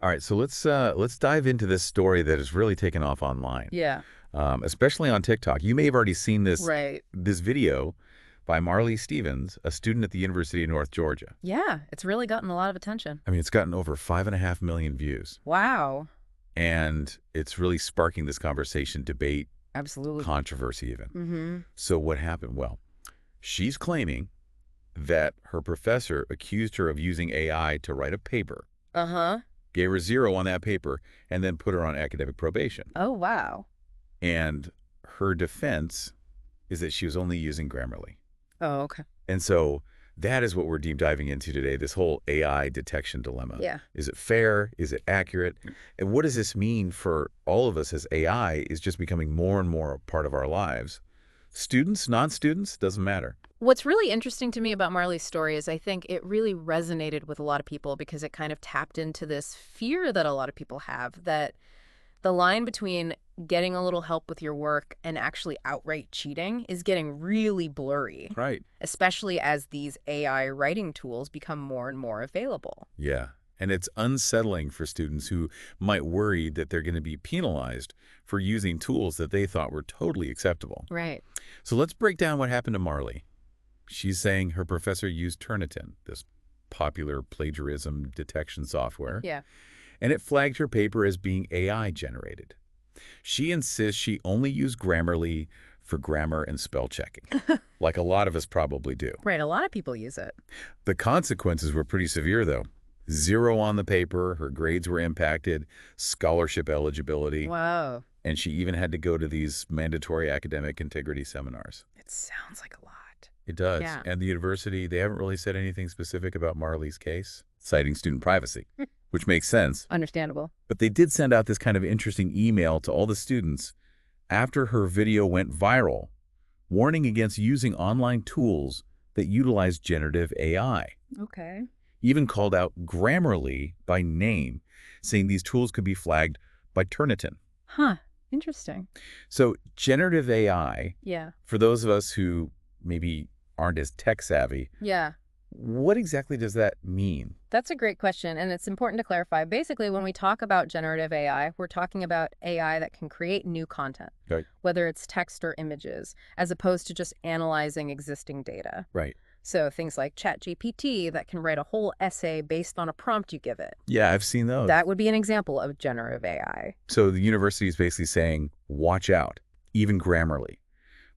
All right, so let's dive into this story that has really taken off online, Yeah. especially on TikTok. You may have already seen Right. this video by Marley Stevens, a student at the University of North Georgia. Yeah, it's really gotten a lot of attention. I mean, it's gotten over 5.5 million views, Wow. and it's really sparking this conversation, debate, Absolutely. controversy even. Mm-hmm. So what happened? Well, she's claiming that her professor accused her of using AI to write a paper, Uh-huh. gave her 0 on that paper, and then put her on academic probation. Oh, wow. And her defense is that she was only using Grammarly. Oh, okay. And so that is what we're deep diving into today, this whole AI detection dilemma. Yeah. Is it fair? Is it accurate? And what does this mean for all of us as AI is just becoming more and more a part of our lives? Students, non-students, doesn't matter. What's really interesting to me about Marley's story is I think it really resonated with a lot of people because it kind of tapped into this fear that a lot of people have that the line between getting a little help with your work and actually outright cheating is getting really blurry, Right. especially as these AI writing tools become more and more available. Yeah. And it's unsettling for students who might worry that they're going to be penalized for using tools that they thought were totally acceptable. Right. So let's break down what happened to Marley. She's saying her professor used Turnitin, this popular plagiarism detection software, Yeah. and it flagged her paper as being AI generated. She insists she only used Grammarly for grammar and spell checking, like a lot of us probably do. Right. A lot of people use it. The consequences were pretty severe, though. 0 on the paper, her grades were impacted, scholarship eligibility, Whoa. and she even had to go to these mandatory academic integrity seminars. It sounds like a lot. It does. Yeah. And the university, they haven't really said anything specific about Marley's case, citing student privacy, which makes sense. Understandable. But they did send out this kind of interesting email to all the students after her video went viral, warning against using online tools that utilize generative AI. Okay. Even called out Grammarly by name, saying these tools could be flagged by Turnitin. Huh. Interesting. So generative AI, Yeah. for those of us who maybe aren't as tech savvy, Yeah. what exactly does that mean? That's a great question, and it's important to clarify. Basically, when we talk about generative AI, we're talking about AI that can create new content, Right. whether it's text or images, as opposed to just analyzing existing data. Right. So things like ChatGPT that can write a whole essay based on a prompt you give it. Yeah, I've seen those. That would be an example of generative AI. So the university is basically saying, watch out, even Grammarly,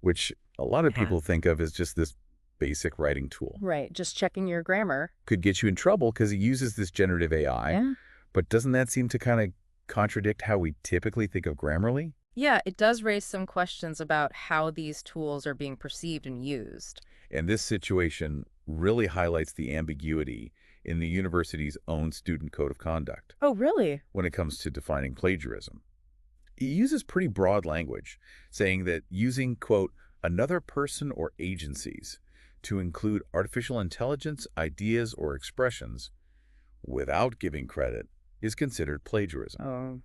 which a lot of Yeah. people think of as just this basic writing tool. Right, just checking your grammar. Could get you in trouble because it uses this generative AI. Yeah. But doesn't that seem to kind of contradict how we typically think of Grammarly? Yeah, it does raise some questions about how these tools are being perceived and used. And this situation really highlights the ambiguity in the university's own student code of conduct Oh, really? when it comes to defining plagiarism. It uses pretty broad language, saying that using, quote, another person or agencies to include artificial intelligence, ideas, or expressions without giving credit is considered plagiarism.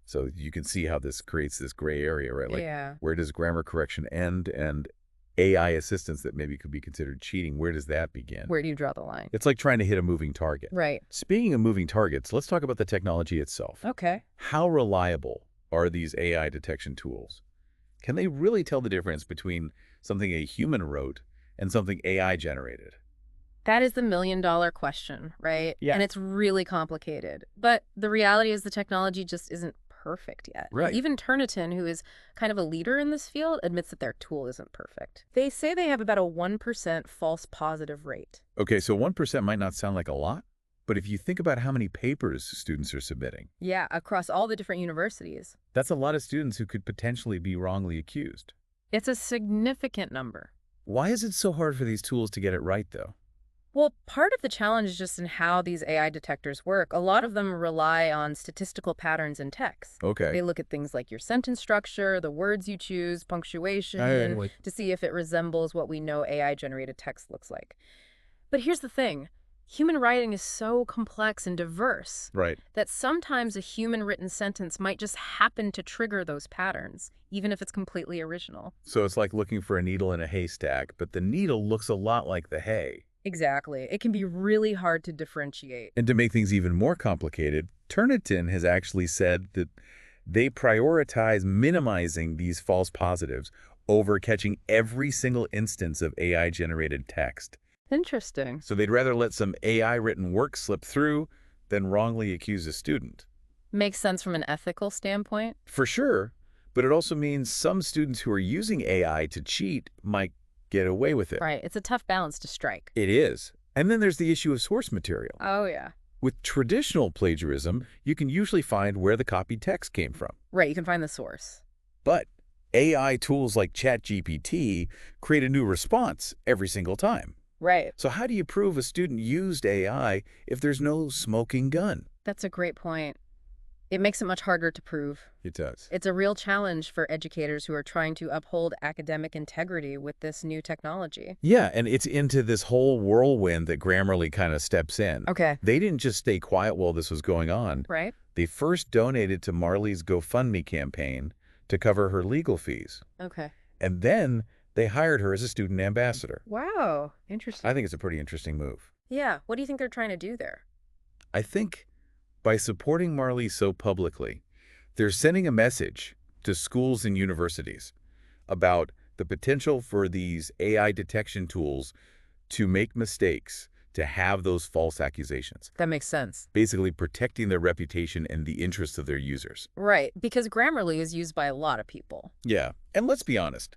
So you can see how this creates this gray area, right? Like, Yeah. where does grammar correction end and AI assistance that maybe could be considered cheating, where does that begin? Where do you draw the line? It's like trying to hit a moving target. Right. Speaking of moving targets, let's talk about the technology itself. Okay. How reliable are these AI detection tools? Can they really tell the difference between something a human wrote and something AI generated? That is the million-dollar question, right? Yeah. And it's really complicated. But the reality is the technology just isn't perfect yet. Right. Even Turnitin, who is kind of a leader in this field, admits that their tool isn't perfect. They say they have about a 1% false positive rate. Okay, so 1% might not sound like a lot, but if you think about how many papers students are submitting, Yeah, across all the different universities. that's a lot of students who could potentially be wrongly accused. It's a significant number. Why is it so hard for these tools to get it right, though? Well, part of the challenge is just in how these AI detectors work. A lot of them rely on statistical patterns in text. Okay. They look at things like your sentence structure, the words you choose, punctuation, to see if it resembles what we know AI-generated text looks like. But here's the thing. Human writing is so complex and diverse Right. that sometimes a human-written sentence might just happen to trigger those patterns, even if it's completely original. So it's like looking for a needle in a haystack, but the needle looks a lot like the hay. Exactly. It can be really hard to differentiate. And to make things even more complicated, Turnitin has actually said that they prioritize minimizing these false positives over catching every single instance of AI-generated text. Interesting. So they'd rather let some AI-written work slip through than wrongly accuse a student. Makes sense from an ethical standpoint. For sure, but it also means some students who are using AI to cheat might get away with it. Right. It's a tough balance to strike. It is. And then there's the issue of source material. Oh, yeah. With traditional plagiarism, you can usually find where the copied text came from. Right. You can find the source. But AI tools like ChatGPT create a new response every single time. Right. So how do you prove a student used AI if there's no smoking gun? That's a great point. It makes it much harder to prove. It does. It's a real challenge for educators who are trying to uphold academic integrity with this new technology. Yeah, and it's into this whole whirlwind that Grammarly kind of steps in. Okay. They didn't just stay quiet while this was going on. Right? They first donated to Marley's GoFundMe campaign to cover her legal fees. Okay. And then they hired her as a student ambassador. Wow. Interesting. I think it's a pretty interesting move. Yeah. What do you think they're trying to do there? I think by supporting Marley so publicly, they're sending a message to schools and universities about the potential for these AI detection tools to make mistakes, to have those false accusations. That makes sense. Basically protecting their reputation and the interests of their users. Right. Because Grammarly is used by a lot of people. Yeah, and let's be honest,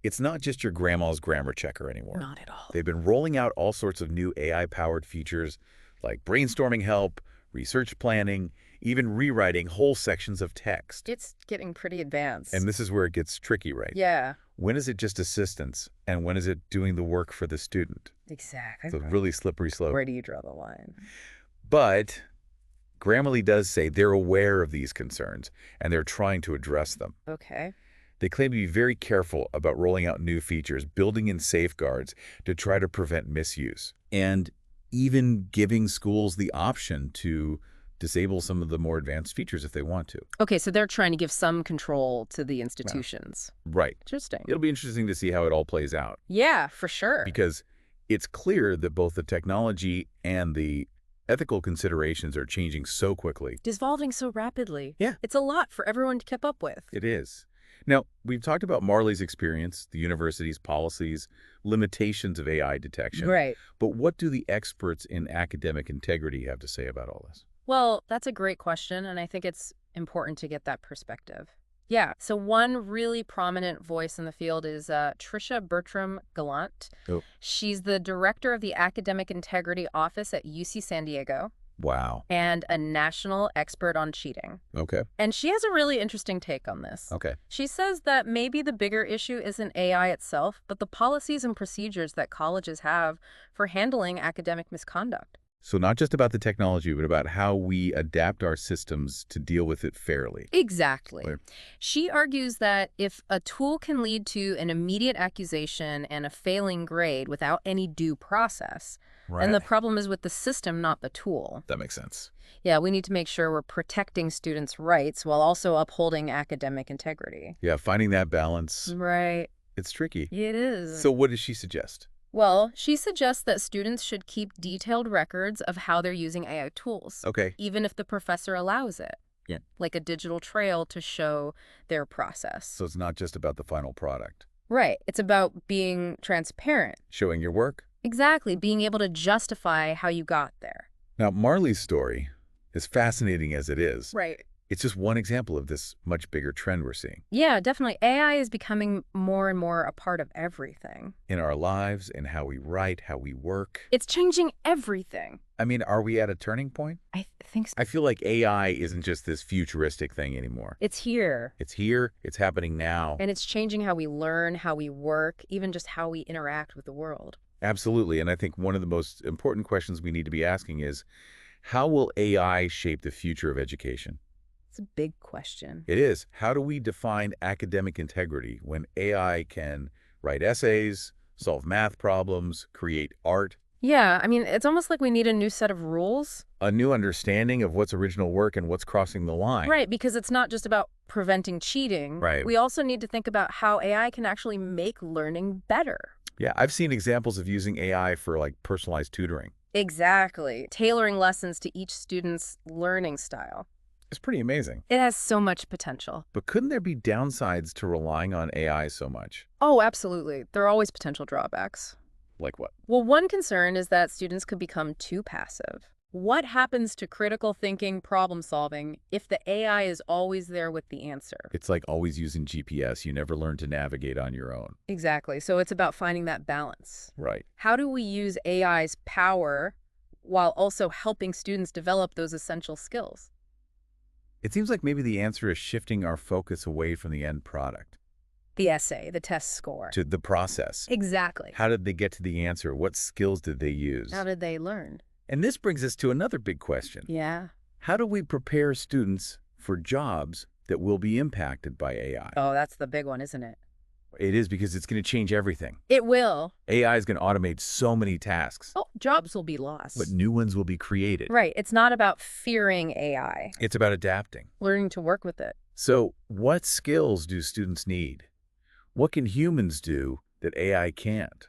it's not just your grandma's grammar checker anymore. Not at all. They've been rolling out all sorts of new AI-powered features like brainstorming help, research planning, even rewriting whole sections of text. It's getting pretty advanced. And this is where it gets tricky, right? Yeah. When is it just assistance, and when is it doing the work for the student? Exactly. It's a really slippery slope. Where do you draw the line? But Grammarly does say they're aware of these concerns, and they're trying to address them. Okay. They claim to be very careful about rolling out new features, building in safeguards to try to prevent misuse, and even giving schools the option to disable some of the more advanced features if they want to. Okay, so they're trying to give some control to the institutions. Right. Interesting. It'll be interesting to see how it all plays out, Yeah, for sure. because it's clear that both the technology and the ethical considerations are changing so quickly. It's evolving so rapidly. Yeah. It's a lot for everyone to keep up with. It is. Now, we've talked about Marley's experience, the university's policies, limitations of AI detection. Right. But what do the experts in academic integrity have to say about all this? Well, that's a great question, and I think it's important to get that perspective. Yeah, so one really prominent voice in the field is Tricia Bertram-Gallant. Oh. She's the director of the Academic Integrity Office at UC San Diego Wow. and a national expert on cheating. Okay. And she has a really interesting take on this. Okay. She says that maybe the bigger issue isn't AI itself, but the policies and procedures that colleges have for handling academic misconduct. So not just about the technology, but about how we adapt our systems to deal with it fairly. Exactly. Clear. She argues that if a tool can lead to an immediate accusation and a failing grade without any due process, then the problem is with the system, not the tool. That makes sense. Yeah, we need to make sure we're protecting students' rights while also upholding academic integrity. Yeah, finding that balance, Right. it's tricky. It is. So what does she suggest? Well, she suggests that students should keep detailed records of how they're using AI tools, Okay. even if the professor allows it. Yeah. Like a digital trail to show their process. So it's not just about the final product. Right. It's about being transparent. Showing your work. Exactly. Being able to justify how you got there. Now, Marley's story, as fascinating as it is, Right. it's just one example of this much bigger trend we're seeing. Yeah, definitely. AI is becoming more and more a part of everything. In our lives, in how we write, how we work. It's changing everything. I mean, are we at a turning point? I think so. I feel like AI isn't just this futuristic thing anymore. It's here. It's here, it's happening now. And it's changing how we learn, how we work, even just how we interact with the world. Absolutely, and I think one of the most important questions we need to be asking is, how will AI shape the future of education? It's a big question. It is. How do we define academic integrity when AI can write essays, solve math problems, create art? Yeah, I mean, it's almost like we need a new set of rules. A new understanding of what's original work and what's crossing the line. Right, because it's not just about preventing cheating. Right. We also need to think about how AI can actually make learning better. Yeah, I've seen examples of using AI for like personalized tutoring. Exactly. Tailoring lessons to each student's learning style. It's pretty amazing. It has so much potential. But couldn't there be downsides to relying on AI so much? Oh, absolutely. There are always potential drawbacks. Like what? Well, one concern is that students could become too passive. What happens to critical thinking, problem solving, if the AI is always there with the answer? It's like always using GPS. You never learn to navigate on your own. Exactly. So it's about finding that balance. Right. How do we use AI's power while also helping students develop those essential skills? It seems like maybe the answer is shifting our focus away from the end product The essay, the test score. to the process. Exactly. How did they get to the answer? What skills did they use? How did they learn? And this brings us to another big question. Yeah. How do we prepare students for jobs that will be impacted by AI? Oh, that's the big one, isn't it? It is, because it's going to change everything. It will. AI is going to automate so many tasks, Oh, jobs will be lost. but new ones will be created. Right. It's not about fearing AI, It's about adapting. learning to work with it. So what skills do students need? What can humans do that AI can't?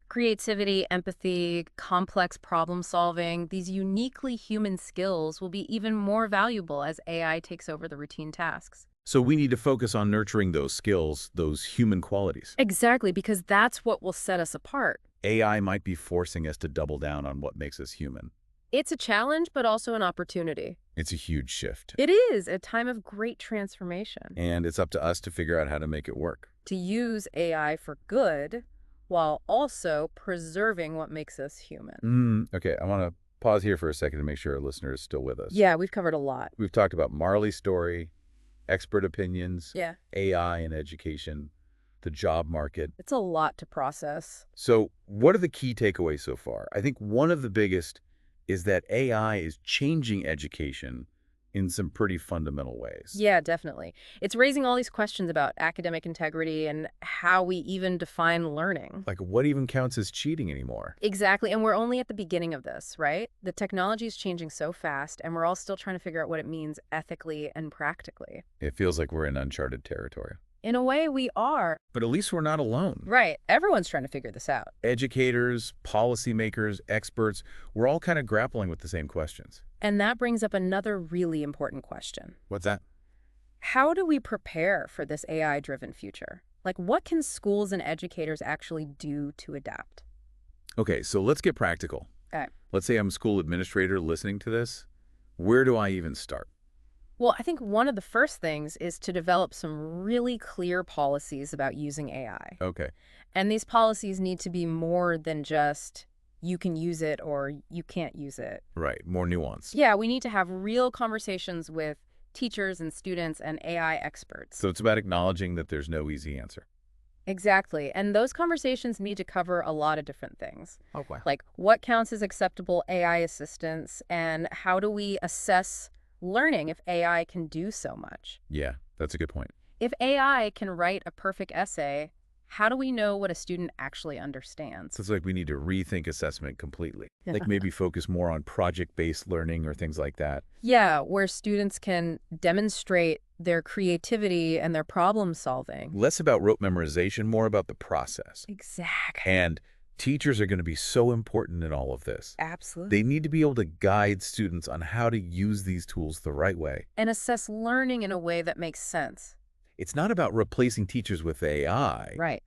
Creativity, empathy, complex problem solving, these uniquely human skills will be even more valuable as AI takes over the routine tasks. So we need to focus on nurturing those skills, those human qualities. Exactly, because that's what will set us apart. AI might be forcing us to double down on what makes us human. It's a challenge, but also an opportunity. It's a huge shift. It is a time of great transformation. And it's up to us to figure out how to make it work. To use AI for good while also preserving what makes us human. Okay, I want to pause here for a second to make sure our listener is still with us. Yeah, we've covered a lot. We've talked about Marley's story, expert opinions, Yeah. AI in education, the job market. It's a lot to process. So what are the key takeaways so far? I think one of the biggest is that AI is changing education in some pretty fundamental ways. Yeah, definitely. It's raising all these questions about academic integrity and how we even define learning. Like, what even counts as cheating anymore? Exactly, and we're only at the beginning of this, right? The technology is changing so fast, and we're all still trying to figure out what it means ethically and practically. It feels like we're in uncharted territory. In a way, we are. But at least we're not alone. Right. Everyone's trying to figure this out. Educators, policymakers, experts, we're all kind of grappling with the same questions. And that brings up another really important question. What's that? How do we prepare for this AI-driven future? Like, what can schools and educators actually do to adapt? Okay, so let's get practical. Okay. Let's say I'm a school administrator listening to this. Where do I even start? Well, I think one of the first things is to develop some really clear policies about using AI. Okay. And these policies need to be more than just you can use it or you can't use it. Right, more nuance. Yeah, we need to have real conversations with teachers and students and AI experts. So it's about acknowledging that there's no easy answer. Exactly. And those conversations need to cover a lot of different things. Oh, wow. Like what counts as acceptable AI assistance and how do we assess learning if AI can do so much? Yeah, that's a good point. If AI can write a perfect essay, how do we know what a student actually understands? So it's like we need to rethink assessment completely. Like maybe focus more on project-based learning or things like that. Yeah, where students can demonstrate their creativity and their problem solving. Less about rote memorization, more about the process. Exactly. And teachers are going to be so important in all of this. Absolutely. They need to be able to guide students on how to use these tools the right way. And assess learning in a way that makes sense. It's not about replacing teachers with AI, Right.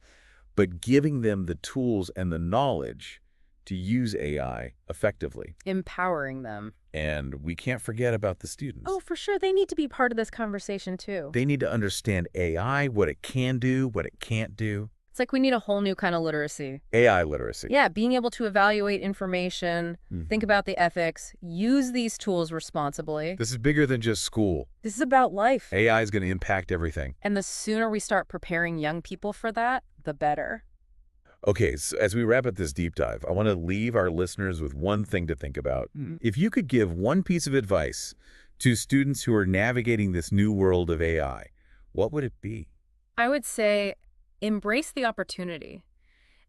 but giving them the tools and the knowledge to use AI effectively. Empowering them. And we can't forget about the students. Oh, for sure. They need to be part of this conversation, too. They need to understand AI, what it can do, what it can't do. It's like we need a whole new kind of literacy. AI literacy. Yeah, being able to evaluate information, think about the ethics, use these tools responsibly. This is bigger than just school. This is about life. AI is going to impact everything. And the sooner we start preparing young people for that, the better. Okay, so as we wrap up this deep dive, I want to leave our listeners with one thing to think about. If you could give one piece of advice to students who are navigating this new world of AI, what would it be? I would say embrace the opportunity.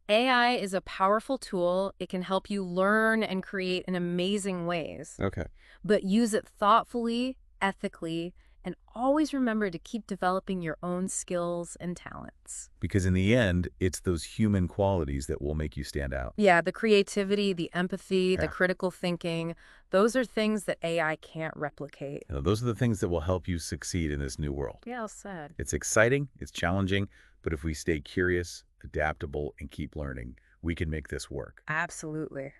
AI is a powerful tool. It can help you learn and create in amazing ways. Okay. But use it thoughtfully, ethically, And always remember to keep developing your own skills and talents. Because in the end, it's those human qualities that will make you stand out. Yeah, the creativity, the empathy, the Yeah. critical thinking, those are things that AI can't replicate. Those are the things that will help you succeed in this new world. Yeah, well said. It's exciting, it's challenging, but if we stay curious, adaptable, and keep learning, we can make this work. Absolutely.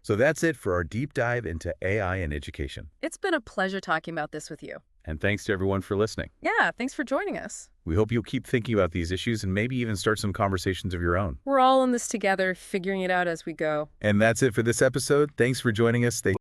So that's it for our deep dive into AI and education. It's been a pleasure talking about this with you. And thanks to everyone for listening. Yeah, thanks for joining us. We hope you'll keep thinking about these issues and maybe even start some conversations of your own. We're all in this together, figuring it out as we go. And that's it for this episode. Thanks for joining us. Stay